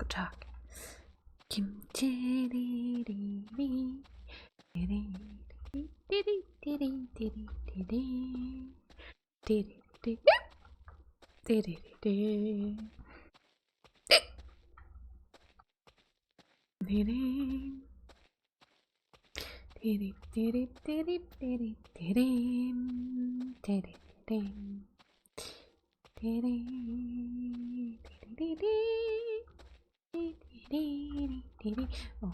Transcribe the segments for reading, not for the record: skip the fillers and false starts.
guten Tag. Oh.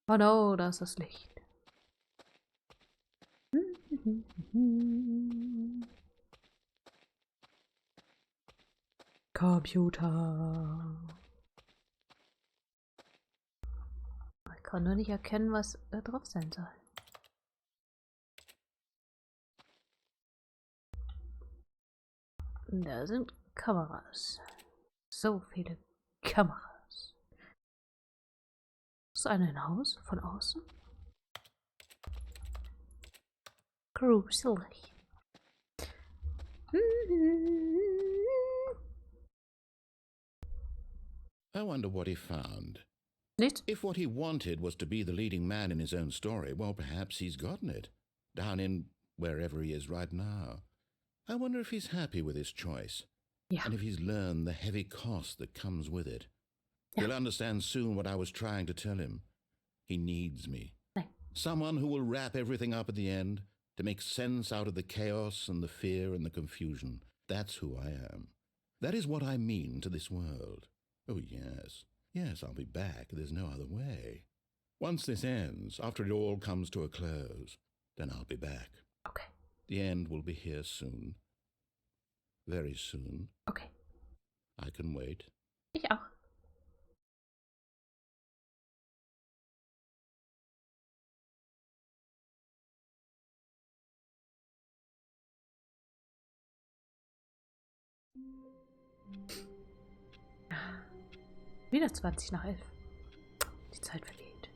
Oh no, da ist das Licht. Computer. Ich kann nur nicht erkennen, was da drauf sein soll. Da sind Kameras. So viele Kameras. Ist ein Haus von außen? Gruselig. I wonder what he found. Nicht? If what he wanted was to be the leading man in his own story, well, perhaps he's gotten it. Down in wherever he is right now. I wonder if he's happy with his choice. Ja. And if he's learned the heavy cost that comes with it. Ja. He'll understand soon what I was trying to tell him. He needs me. Nein. Someone who will wrap everything up at the end, to make sense out of the chaos and the fear and the confusion. That's who I am. That is what I mean to this world. Oh, yes. Yes, I'll be back. There's no other way. Once this ends, after it all comes to a close, then I'll be back. Okay. The end will be here soon. Very soon. Okay. I can wait. Ich auch. Wieder 20 nach 11. Die Zeit vergeht.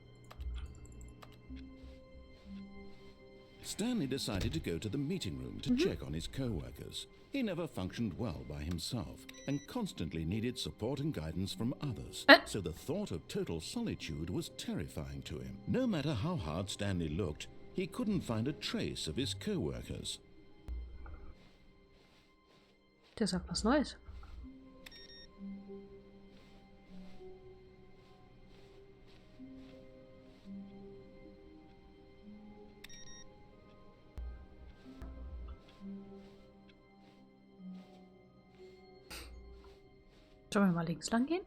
Stanley decided to go to the meeting room to check on his co-workers. He never functioned well by himself and constantly needed support and guidance from others. So the thought of total solitude was terrifying to him. No matter how hard Stanley looked, he couldn't find a trace of his co-workers. Der sagt was Neues. Sollen wir mal links lang gehen?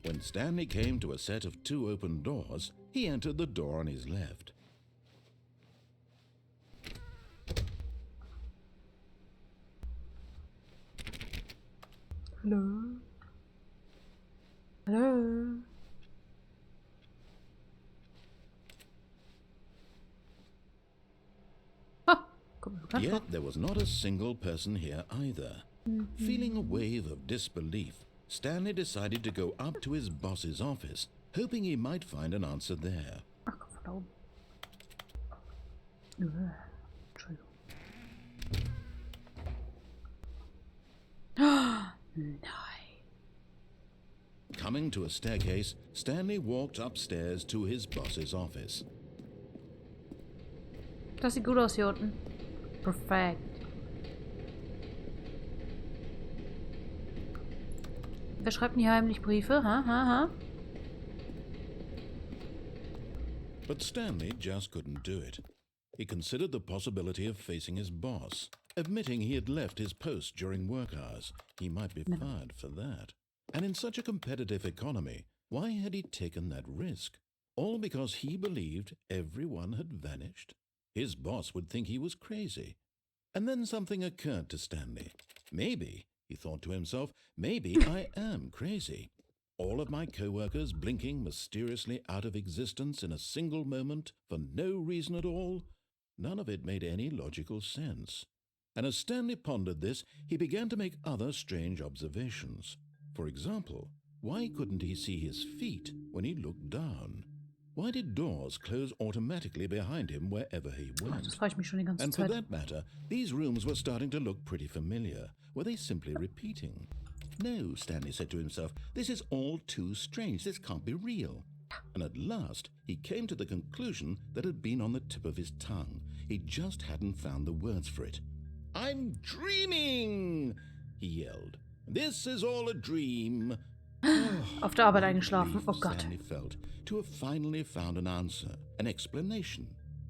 When Stanley came to a set of 2 open doors, he entered the door on his left. Hallo? Hallo? Ah, kommt mir bekannt vor. Yet there was not a single person here either. Feeling a wave of disbelief, Stanley decided to go up to his boss's office, hoping he might find an answer there. Ach, komm von da oben. Entschuldigung. Nein. Coming to a staircase, Stanley walked upstairs to his boss's office. Das sieht gut aus hier unten. Perfekt. Wer schreibt denn hier heimlich Briefe? Ha? But Stanley just couldn't do it. He considered the possibility of facing his boss, admitting he had left his post during work hours. He might be fired for that. And in such a competitive economy, why had he taken that risk? All because he believed everyone had vanished? His boss would think he was crazy. And then something occurred to Stanley. Maybe, he thought to himself, maybe I am crazy. All of my co-workers blinking mysteriously out of existence in a single moment for no reason at all? None of it made any logical sense. And as Stanley pondered this, he began to make other strange observations. For example, Why couldn't he see his feet when he looked down? Why did doors close automatically behind him wherever he went? Das frage ich mich schon die ganze And for Zeit. that matter, these rooms were starting to look pretty familiar. Were they simply repeating? No, Stanley said to himself, this is all too strange. This can't be real. And at last, he came to the conclusion that had been on the tip of his tongue. He just hadn't found the words for it. I'm dreaming, he yelled. This is all a dream. Auf der Arbeit eingeschlafen. Oh Gott. Stanley felt to have finally found an answer, an explanation.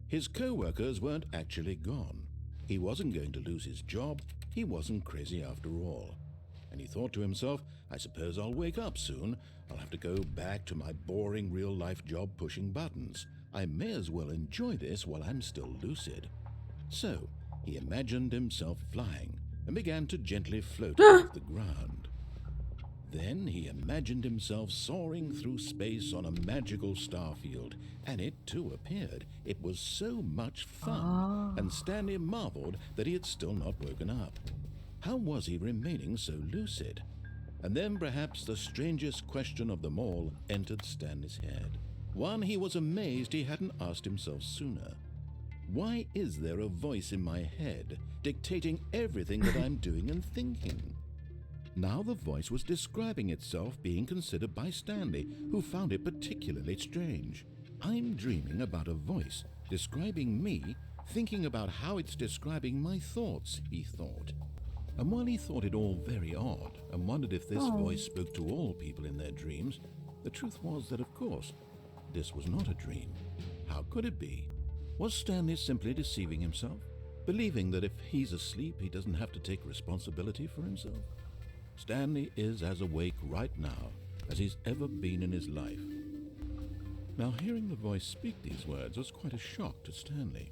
His co-workers weren't actually gone. He wasn't going to lose his job. He wasn't crazy after all. And he thought to himself, I suppose I'll wake up soon. I'll have to go back to my boring real-life job pushing buttons. I may as well enjoy this while I'm still lucid. So he imagined himself flying and began to gently float off the ground. Then he imagined himself soaring through space on a magical starfield, and it too appeared. It was so much fun, and Stanley marveled that he had still not woken up. How was he remaining so lucid? And then perhaps the strangest question of them all entered Stanley's head. One he was amazed he hadn't asked himself sooner. Why is there a voice in my head dictating everything that I'm doing and thinking? Now the voice was describing itself being considered by Stanley, who found it particularly strange. I'm dreaming about a voice describing me, thinking about how it's describing my thoughts, he thought. And while he thought it all very odd and wondered if this voice spoke to all people in their dreams, the truth was that, of course, this was not a dream. How could it be? Was Stanley simply deceiving himself, believing that if he's asleep he doesn't have to take responsibility for himself? Stanley is as awake right now as he's ever been in his life. Now, hearing the voice speak these words was quite a shock to Stanley.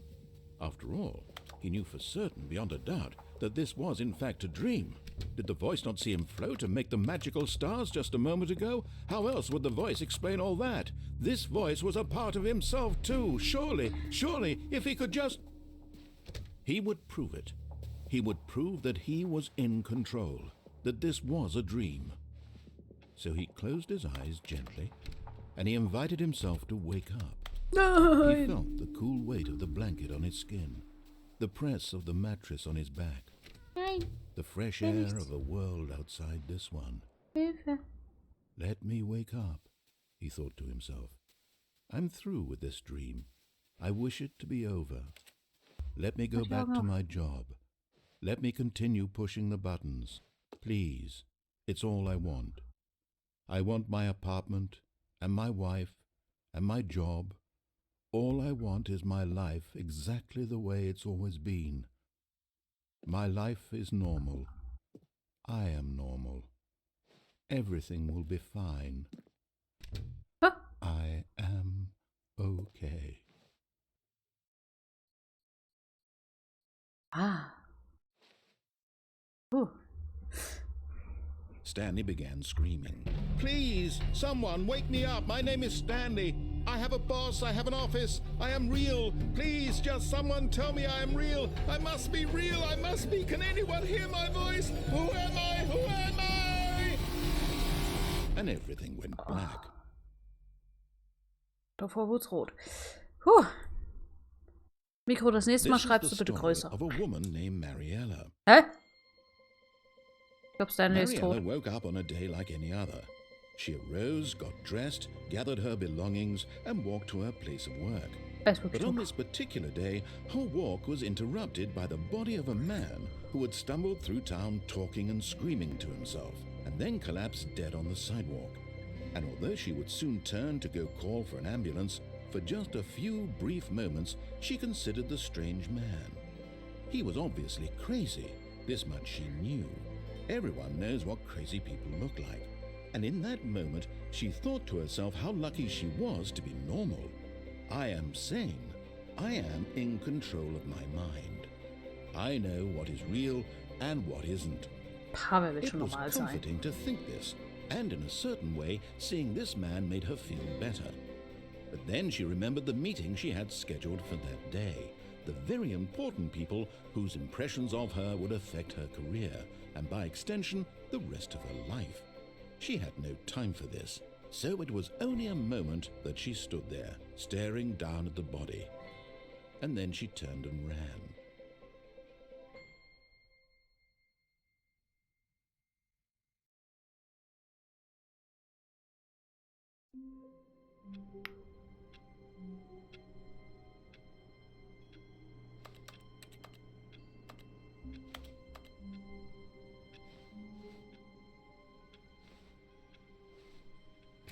After all, he knew for certain, beyond a doubt, that this was in fact a dream. Did the voice not see him float and make the magical stars just a moment ago? How else would the voice explain all that? This voice was a part of himself too. Surely, if he could just... He would prove it. He would prove that he was in control, that this was a dream. So he closed his eyes gently, and he invited himself to wake up. He felt the cool weight of the blanket on his skin, the press of the mattress on his back, the fresh air of a world outside this one. Let me wake up, he thought to himself. I'm through with this dream. I wish it to be over. Let me go back to my job. Let me continue pushing the buttons. Please, it's all I want. I want my apartment and my wife and my job. All I want is my life exactly the way it's always been. My life is normal. I am normal. Everything will be fine. I am okay. Stanley began screaming. Please, someone wake me up. My name is Stanley. I have a boss. I have an office. I am real. Please, just someone tell me I am real. I must be real. I must be. Can anyone hear my voice? Who am I? Who am I? And everything went black. Davor wurde es rot. Puh. Mikro, das nächste Mal schreibst du bitte größer. Of a woman named Mariella. Hä? Ich glaube, Stanley ist tot. Mariella woke up on a day like any other. She arose, got dressed, gathered her belongings, and walked to her place of work. But on this particular day, her walk was interrupted by the body of a man who had stumbled through town talking and screaming to himself, and then collapsed dead on the sidewalk. And although she would soon turn to go call for an ambulance, for just a few brief moments she considered the strange man. He was obviously crazy, this much she knew. Everyone knows what crazy people look like. And in that moment, she thought to herself how lucky she was to be normal. I am sane. I am in control of my mind. I know what is real and what isn't. It was comforting to think this, and in a certain way, seeing this man made her feel better. But then she remembered the meeting she had scheduled for that day, the very important people whose impressions of her would affect her career, and by extension, the rest of her life. She had no time for this, so it was only a moment that she stood there, staring down at the body. And then she turned and ran.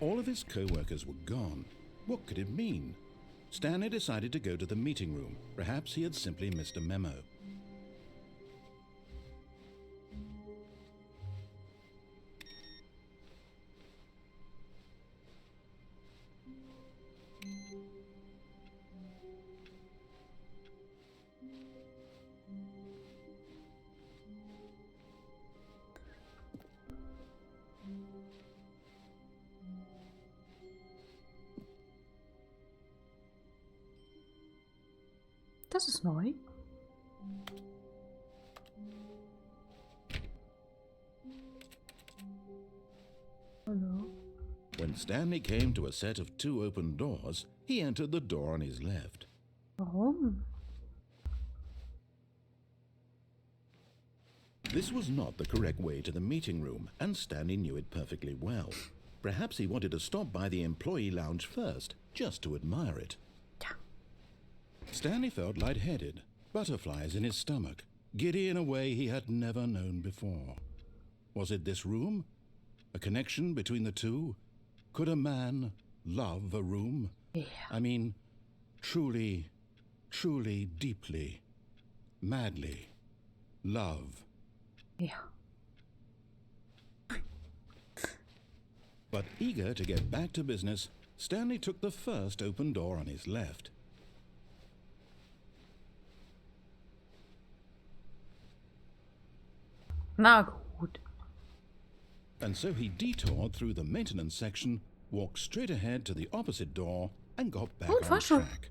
All of his co-workers were gone. What could it mean? Stanley decided to go to the meeting room. Perhaps he had simply missed a memo. Das ist neu. Hallo. When Stanley came to a set of 2 open doors, he entered the door on his left. Warum? This was not the correct way to the meeting room, and Stanley knew it perfectly well. Perhaps he wanted to stop by the employee lounge first, just to admire it. Ja. Stanley felt lightheaded, butterflies in his stomach, giddy in a way he had never known before. Was it this room? A connection between the two? Could a man love a room? Yeah. I mean, truly, truly, deeply, madly, love. Ja. But eager to get back to business, Stanley took the first open door on his left. Na gut. And so he detoured through the maintenance section, walked straight ahead to the opposite door, and got back on war schon. track.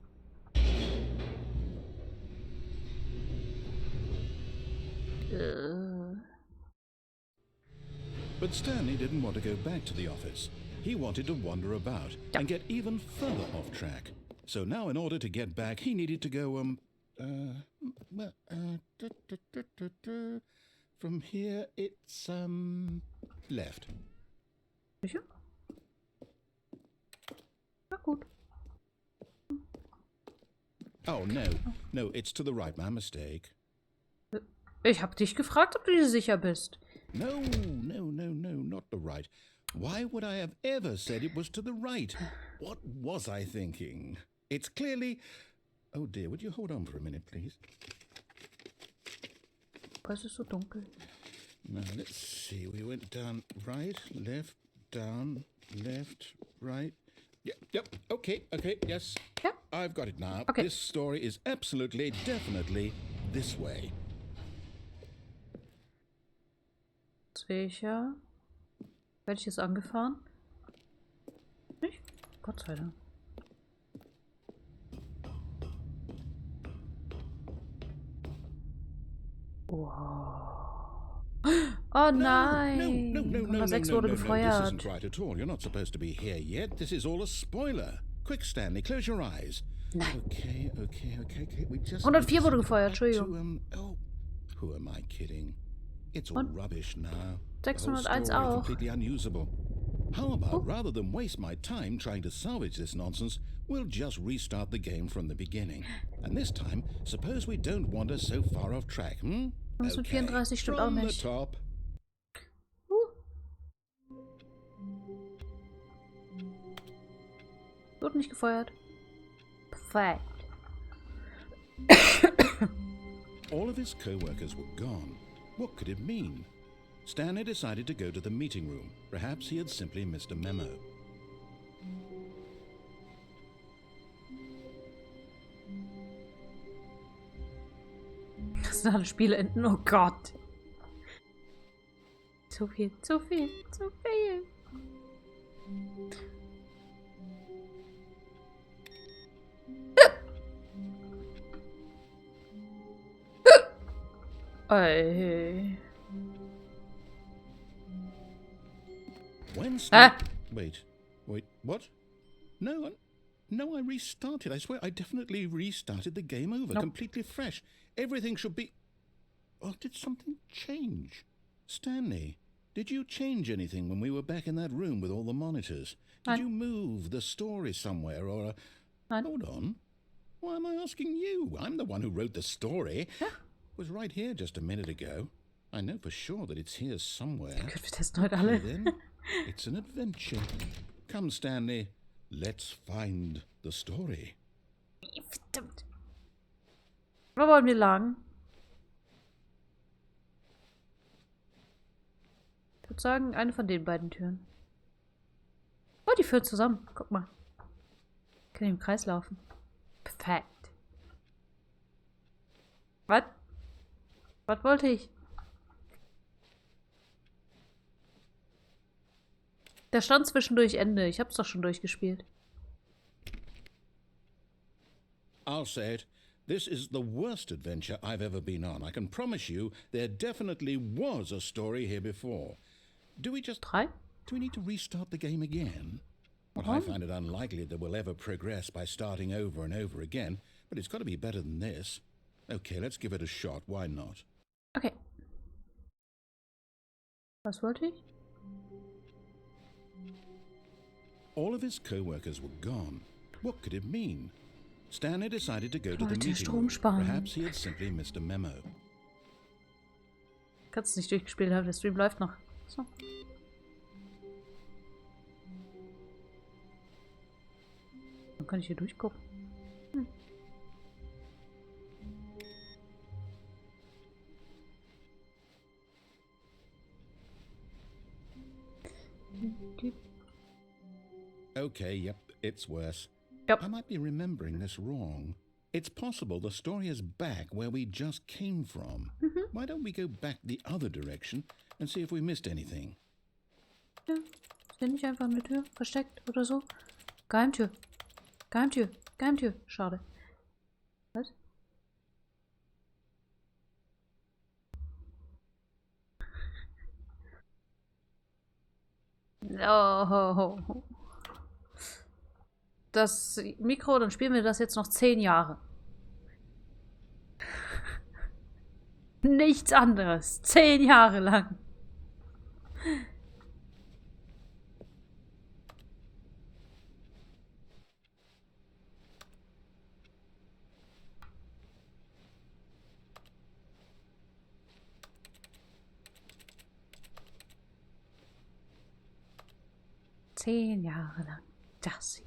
But Stanley didn't want to go back to the office. He wanted to wander about and get even further off track. So now in order to get back, he needed to go, from here it's, left. Sicher? Na gut. Oh, no, it's to the right, my mistake. Ich habe dich gefragt, ob du dir sicher bist. No, not the right. Why would I have ever said it was to the right? What was I thinking? It's clearly... Oh dear, would you hold on for a minute, please? Es ist so dunkel. Now, let's see. We went down, right, left, down, left, right. Yep, okay, yes. Ja. I've got it now. Okay. This story is absolutely, definitely this way. Sicher. Werde ich jetzt angefahren? Nicht? Gott sei Dank. Wow. Oh nein! Nummer 6 wurde This gefeuert. isn't right at all. You're not supposed to be here yet. This is all a spoiler. Quick, Stanley, close your eyes. Nein. Okay. We just 104 wurde gefeuert, Entschuldigung. Who am I kidding? It's all Und rubbish now. The whole 601 story auch. completely unusable. How about, rather than waste my time trying to salvage this nonsense, we'll just restart the game from the beginning. And this time, suppose we don't wander so far off track, hmm? Das mit 34 stimmt auch from the nicht. top. Wurde nicht gefeuert. Perfekt. All of his co-workers were gone. What could it mean? Stanley decided to go to the meeting room. Perhaps he had simply missed a memo. Das sind alle Spiele enden. Oh Gott. Zu viel. Ey. When Ah! Wait, what? No, I restarted. I swear, I definitely restarted the game over, Nope. completely fresh. Everything should be... Oh, did something change? Stanley, did you change anything when we were back in that room with all the monitors? Did Nein. you move the story somewhere or... Nein. Hold on. Why am I asking you? I'm the one who wrote the story. Ja. It was right here just a minute ago. I know for sure that it's here somewhere. Gut, wir testen heute Okay, alle. then. It's an adventure. Come, Stanley. Let's find the story. Verdammt. Wo wollen wir lang? Ich würde sagen, eine von den beiden Türen. Oh, die führen zusammen. Guck mal. Können im Kreis laufen. Perfekt. Was? Was wollte ich? Da stand zwischendurch Ende. Ich hab's doch schon durchgespielt. I'll say it. This is the worst adventure I've ever been on. I can promise you there definitely was a story here before. Do we 3? need to restart the game again? Well, I find it unlikely that we'll ever progress by starting over and over again, but it's got to be better than this. Okay, let's give it a shot. Why not? Okay. Was wollte ich? All of his co-workers were gone. What could it mean? Stanley decided to go to the Leute, meeting Strom room. sparen. Perhaps he had simply missed a memo. Kannst nicht durchgespielt haben, der Stream läuft noch. So. Dann kann ich hier durchgucken. Okay, yep, it's worse. Yep. I might be remembering this wrong. It's possible the story is back where we just came from. Why don't we go back the other direction and see if we missed anything? Ja, ist hier nicht einfach eine Tür versteckt oder so? Geheimtür. Geheimtür. Geheimtür. Schade. Was? Oh. Das Mikro, dann spielen wir das jetzt noch 10 Jahre. Nichts anderes. 10 Jahre lang. Zehn Jahre lang. Das hier.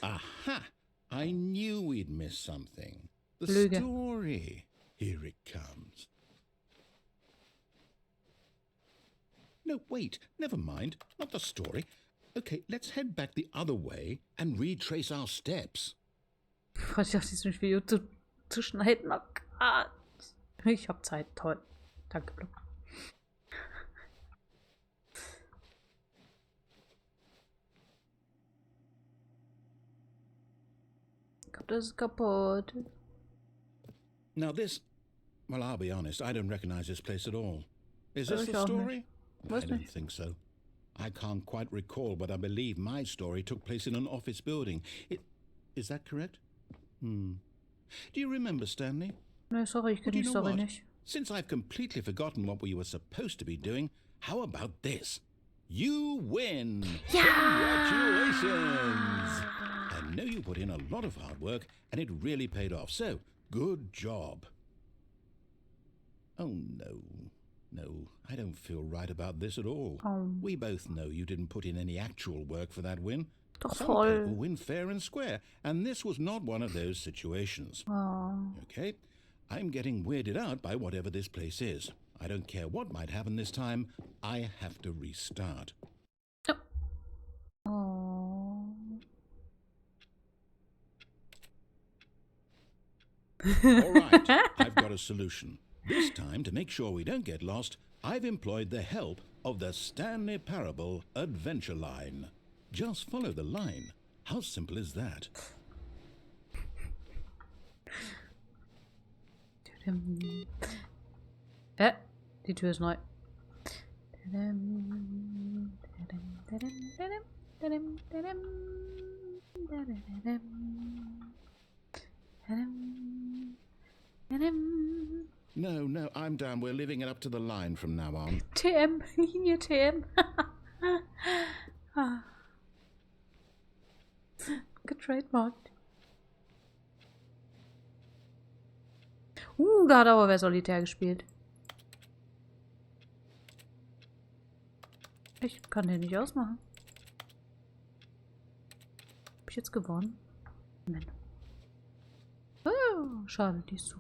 Aha! I knew we'd miss something. The Lüge. story. Here it comes. No, wait. Never mind. Not the story. Okay, let's head back the other way and retrace our steps. Freue ich auf diesem Video zu schneiden. Oh Gott. Ich hab Zeit. Toll. Danke, Block. Ich glaube, das ist kaputt. Now this... Well, I'll be honest. I don't recognize this place at all. Is this Ich the auch story? nicht. I Weiß don't nicht. think so. I can't quite recall, but I believe my story took place in an office building. Is that correct? Do you remember, Stanley? Ne, sorry, ich Well, kenne do die you know Story what? nicht. Since I've completely forgotten what we were supposed to be doing, how about this? You win! Congratulations! I know you put in a lot of hard work, and it really paid off, so good job. Oh, no. No, I don't feel right about this at all. Oh. We both know you didn't put in any actual work for that win. Doch Some voll. people win fair and square, and this was not one of those situations. Oh. Okay, I'm getting weirded out by whatever this place is. I don't care what might happen this time. I have to restart. Oh. All right, I've got a solution. This time, to make sure we don't get lost, I've employed the help of the Stanley Parable adventure line. Just follow the line. How simple is that? Die Tür ist neu. No, I'm down. We're living it up to the line from now on. TM, Linie TM. Getrademarkt. Da hat aber wer Solitär gespielt. Ich kann den nicht ausmachen. Hab ich jetzt gewonnen? Nein. Oh, schade, die ist zu.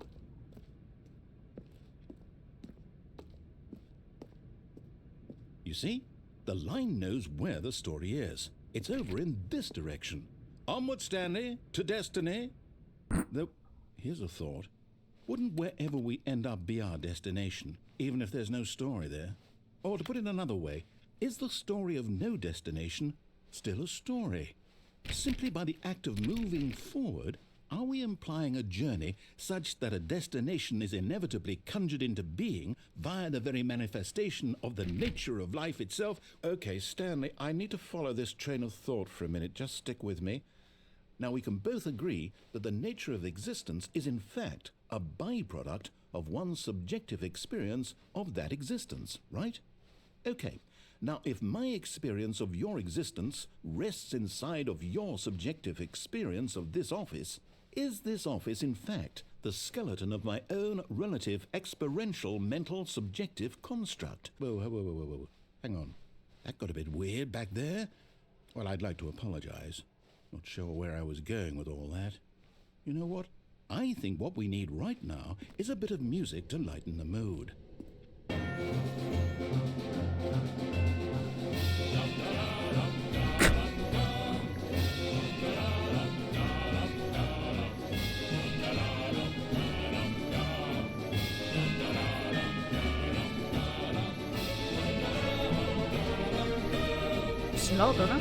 You see? The line knows where the story is. It's over in this direction. Onward, Stanley, to destiny. Though, here's a thought. Wouldn't wherever we end up be our destination, even if there's no story there? Or to put it another way, is the story of no destination still a story? Simply by the act of moving forward, are we implying a journey such that a destination is inevitably conjured into being via the very manifestation of the nature of life itself? Okay, Stanley, I need to follow this train of thought for a minute. Just stick with me. Now, we can both agree that the nature of existence is in fact a byproduct of one's subjective experience of that existence, right? Okay. Now, if my experience of your existence rests inside of your subjective experience of this office, is this office, in fact, the skeleton of my own relative experiential mental subjective construct? Whoa. Hang on. That got a bit weird back there. Well, I'd like to apologize. Not sure where I was going with all that. You know what? I think what we need right now is a bit of music to lighten the mood. Ist laut, oder?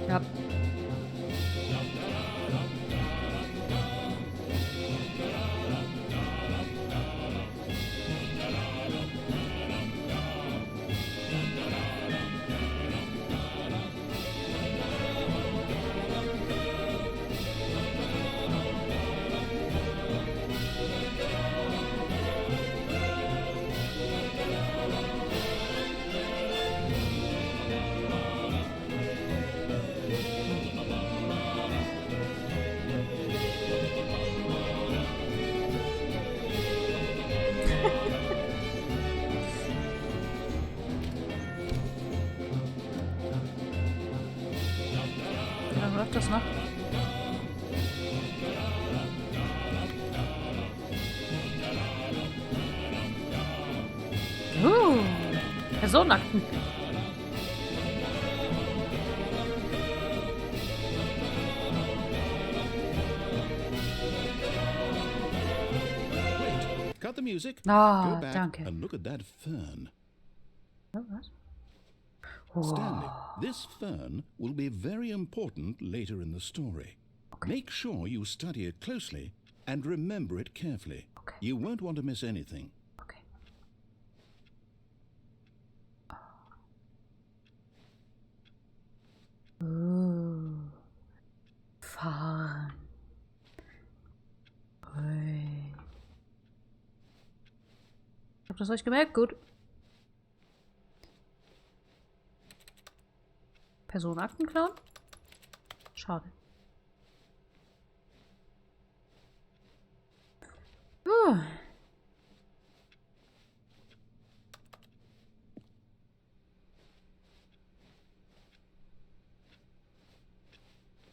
Ja. Wie lange läuft das noch? Personenakten. Wait, cut the music. Ah, Go back danke. and look at that fern. Oh, was? Stanley, this fern will be very important later in the story. Okay. Make sure you study it closely and remember it carefully. Okay. You won't want to miss anything. Okay. Fahren. Ui. Habt ihr das euch gemerkt? Gut. Personenakten klauen? Schade.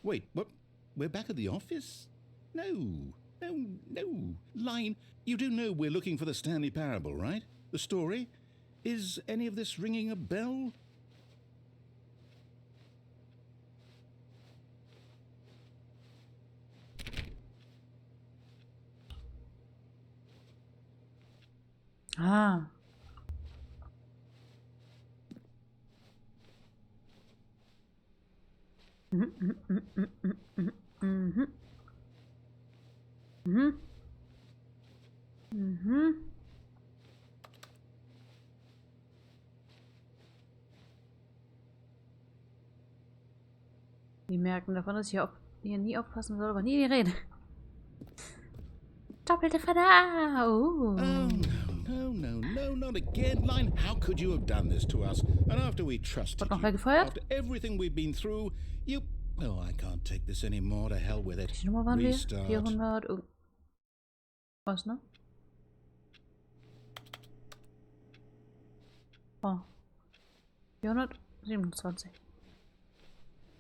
Wait, what? We're back at the office? No. Line, you do know we're looking for the Stanley Parable, right? The story? Is any of this ringing a bell? Ah. Mhm, mhm, mhm, mhm, mhm, mhm. Mhm. Mhm. Die merken davon, dass ich hier nie aufpassen soll, aber nie reden. Doppelte Verda! Oh, no, not again. Line, how could you have done this to us? And after we trusted Wird noch wer you, gefeuert? after everything we've been through, you... Oh, I can't take this anymore. To hell with it. Welche Nummer waren wir? Restart. 400... Was, ne? Oh. 427.